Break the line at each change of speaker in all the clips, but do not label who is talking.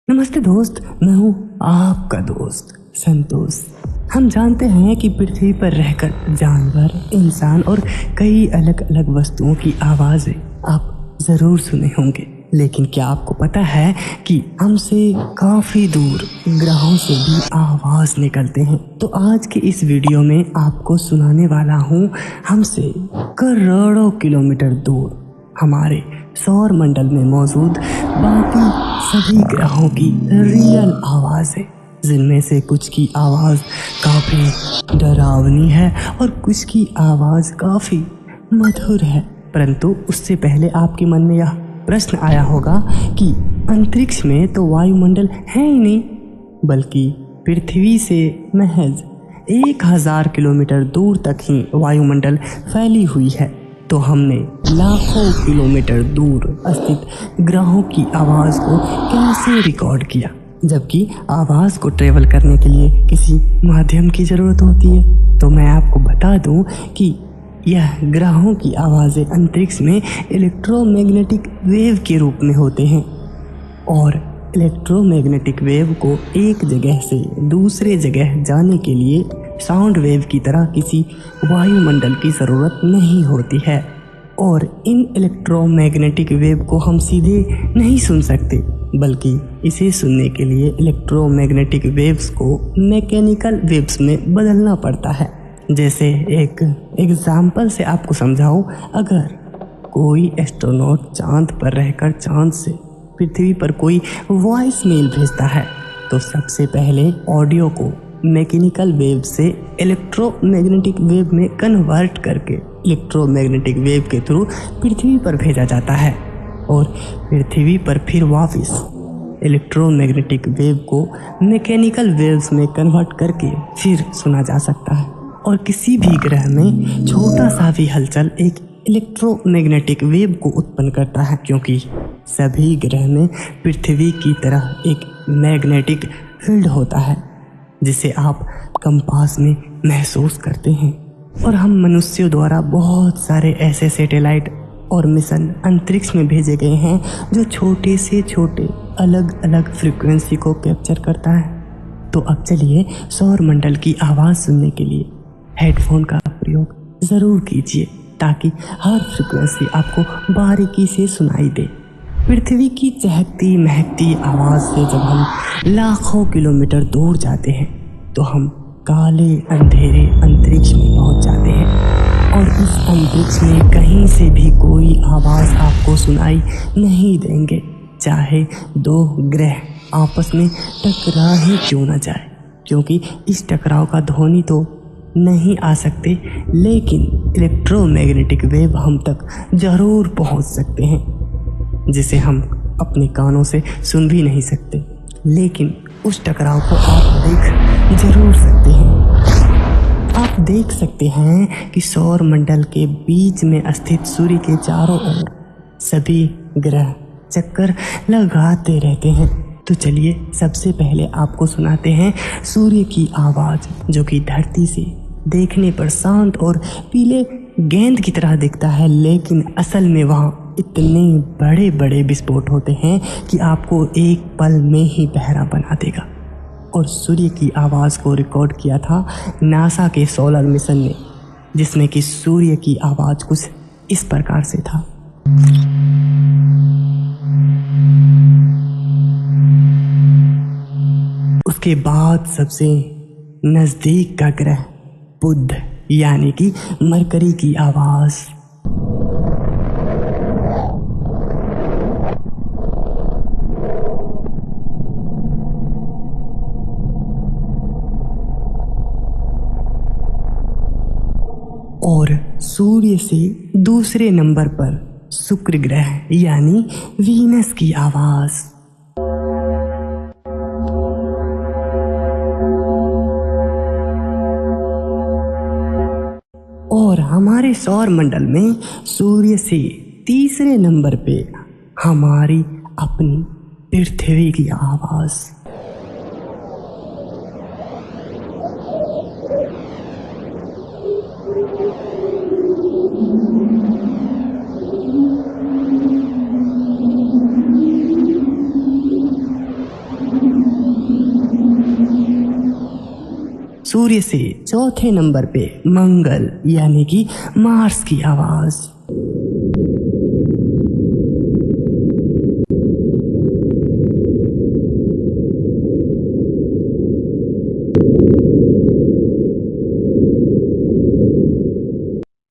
नमस्ते दोस्त, मैं हूँ आपका दोस्त संतोष। हम जानते हैं कि पृथ्वी पर रहकर जानवर, इंसान और कई अलग अलग वस्तुओं की आवाज़ें आप ज़रूर सुने होंगे। लेकिन क्या आपको पता है कि हमसे काफ़ी दूर ग्रहों से भी आवाज़ निकलते हैं? तो आज के इस वीडियो में आपको सुनाने वाला हूँ हमसे करोड़ों किलोमीटर दूर हमारे सौर मंडल में मौजूद बाकी सभी ग्रहों की रियल आवाज़ है, जिनमें से कुछ की आवाज़ काफ़ी डरावनी है और कुछ की आवाज़ काफ़ी मधुर है। परंतु उससे पहले आपके मन में यह प्रश्न आया होगा कि अंतरिक्ष में तो वायुमंडल है ही नहीं, बल्कि पृथ्वी से महज 1000 किलोमीटर दूर तक ही वायुमंडल फैली हुई है। तो हमने लाखों किलोमीटर दूर स्थित ग्रहों की आवाज़ को कैसे रिकॉर्ड किया, जबकि आवाज़ को ट्रेवल करने के लिए किसी माध्यम की ज़रूरत होती है? तो मैं आपको बता दूं कि यह ग्रहों की आवाज़ें अंतरिक्ष में इलेक्ट्रोमैग्नेटिक वेव के रूप में होते हैं, और इलेक्ट्रोमैग्नेटिक वेव को एक जगह से दूसरे जगह जाने के लिए साउंड वेव की तरह किसी वायुमंडल की ज़रूरत नहीं होती है। और इन इलेक्ट्रोमैग्नेटिक वेव को हम सीधे नहीं सुन सकते, बल्कि इसे सुनने के लिए इलेक्ट्रोमैग्नेटिक वेव्स को मैकेनिकल वेव्स में बदलना पड़ता है। जैसे एक एग्जाम्पल से आपको समझाऊं, अगर कोई एस्ट्रोनॉट चांद पर रहकर चांद से पृथ्वी पर कोई वॉइस मेल भेजता है, तो सबसे पहले ऑडियो को मैकेनिकल वेव से इलेक्ट्रोमैग्नेटिक वेव में कन्वर्ट करके इलेक्ट्रोमैग्नेटिक वेव के थ्रू पृथ्वी पर भेजा जाता है, और पृथ्वी पर फिर वापस इलेक्ट्रोमैग्नेटिक वेव को मैकेनिकल वेव्स में कन्वर्ट करके फिर सुना जा सकता है। और किसी भी ग्रह में छोटा सा भी हलचल एक इलेक्ट्रोमैग्नेटिक वेव को उत्पन्न करता है, क्योंकि सभी ग्रह में पृथ्वी की तरह एक मैग्नेटिक फील्ड होता है जिसे आप कंपास में महसूस करते हैं। और हम मनुष्यों द्वारा बहुत सारे ऐसे सैटेलाइट और मिशन अंतरिक्ष में भेजे गए हैं जो छोटे से छोटे अलग अलग फ्रीक्वेंसी को कैप्चर करता है। तो अब चलिए सौर मंडल की आवाज़ सुनने के लिए हेडफोन का प्रयोग ज़रूर कीजिए, ताकि हर फ्रीक्वेंसी आपको बारीकी से सुनाई दे। पृथ्वी की चहकती महकती आवाज़ से जब हम लाखों किलोमीटर दूर जाते हैं, तो हम काले अंधेरे अंतरिक्ष में पहुंच जाते हैं, और इस अंतरिक्ष में कहीं से भी कोई आवाज़ आपको सुनाई नहीं देंगे, चाहे दो ग्रह आपस में टकरा ही क्यों न जाए, क्योंकि इस टकराव का ध्वनि तो नहीं आ सकते, लेकिन इलेक्ट्रोमैग्नेटिक वेव हम तक ज़रूर पहुंच सकते हैं, जिसे हम अपने कानों से सुन भी नहीं सकते, लेकिन उस टकराव को आप देख ज़रूर सकते हैं। आप देख सकते हैं कि सौर मंडल के बीच में स्थित सूर्य के चारों ओर सभी ग्रह चक्कर लगाते रहते हैं। तो चलिए सबसे पहले आपको सुनाते हैं सूर्य की आवाज़, जो कि धरती से देखने पर शांत और पीले गेंद की तरह दिखता है, लेकिन असल में वहाँ इतने बड़े बड़े विस्फोट होते हैं कि आपको एक पल में ही बहरा बना देगा। और सूर्य की आवाज़ को रिकॉर्ड किया था नासा के सोलर मिशन ने, जिसमें कि सूर्य की आवाज़ कुछ इस प्रकार से था। उसके बाद सबसे नज़दीक का ग्रह बुध यानी कि मरकरी की आवाज़। और सूर्य से दूसरे नंबर पर शुक्र ग्रह यानी वीनस की आवाज़। और हमारे सौर मंडल में सूर्य से तीसरे नंबर पे हमारी अपनी पृथ्वी की आवाज़। सूर्य से चौथे नंबर पे मंगल यानी कि मार्स की आवाज।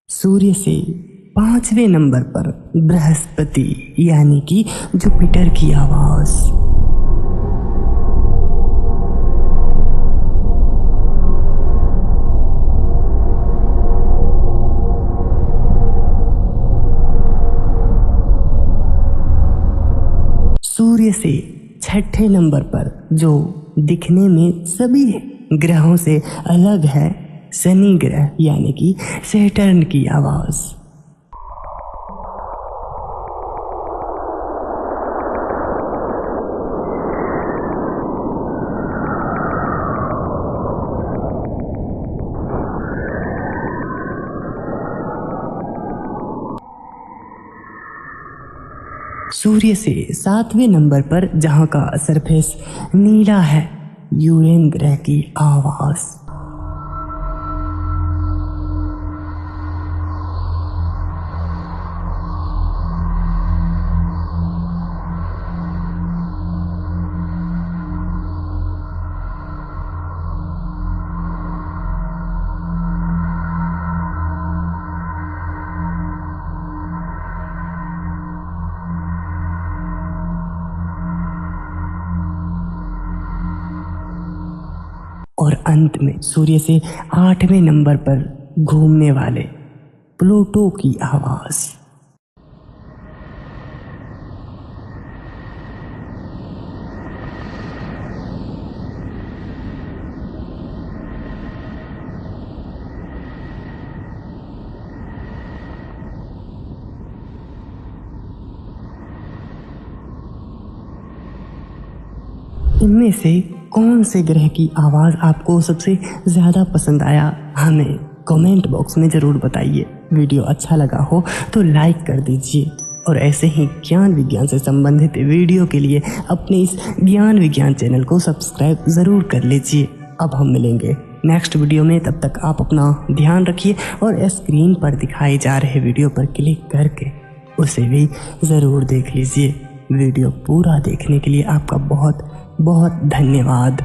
सूर्य से पांचवें नंबर पर बृहस्पति यानी कि जुपिटर की आवाज। सूर्य से छठे नंबर पर जो दिखने में सभी ग्रहों से अलग है, शनि ग्रह यानी कि सैटर्न की आवाज। सूर्य से सातवें नंबर पर जहां का सरफेस नीला है, यूरेन ग्रह की आवाज। और अंत में सूर्य से आठवें नंबर पर घूमने वाले प्लूटो की आवाज। इनमें से कौन से ग्रह की आवाज़ आपको सबसे ज़्यादा पसंद आया, हमें कमेंट बॉक्स में ज़रूर बताइए। वीडियो अच्छा लगा हो तो लाइक कर दीजिए और ऐसे ही ज्ञान विज्ञान से संबंधित वीडियो के लिए अपने इस ज्ञान विज्ञान चैनल को सब्सक्राइब ज़रूर कर लीजिए। अब हम मिलेंगे नेक्स्ट वीडियो में, तब तक आप अपना ध्यान रखिए और स्क्रीन पर दिखाए जा रहे वीडियो पर क्लिक करके उसे भी ज़रूर देख लीजिए। वीडियो पूरा देखने के लिए आपका बहुत बहुत धन्यवाद।